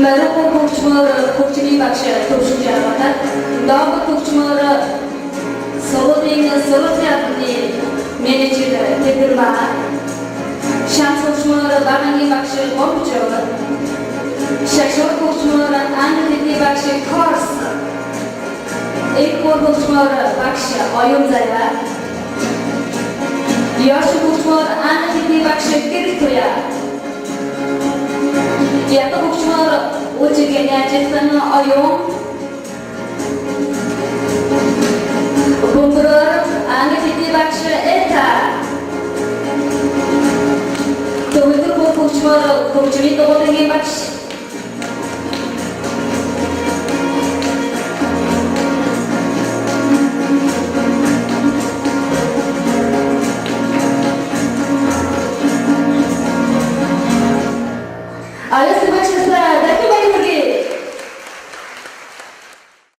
Merhaba koçmaları, koçini bakışa koşu cevaplar. Daha koçmaları Salon'da salon tiyatrini menajeri tepirma. Şans koçmaları barangı bakışı kompuçalı. Şaşır koçmaları anne tepki bakışı kors. İlk koçmaları bakışı ayımzaya. Yaşı koçmaları anne tepki bakışı kirikoya. Yata koçmaları uçuge gerçekten ayım. Bunlar anne tepki bakışı